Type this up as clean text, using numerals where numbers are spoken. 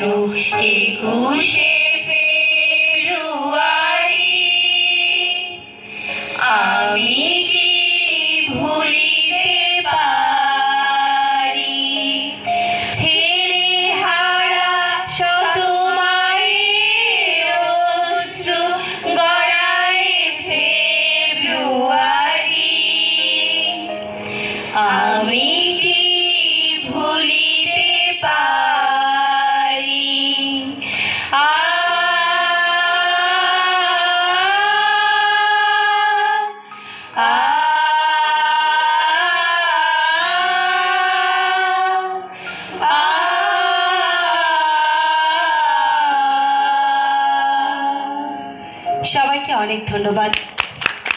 এলো 21শে ফেব্রুয়ারি, আমি কি ভুলিতে পারি ছেলে হারা শত মায়ের অশ্রু গড়ায় ফেব্রুয়ারি, আমি কি ভুলিতে পারি। সবাইকে অনেক ধন্যবাদ।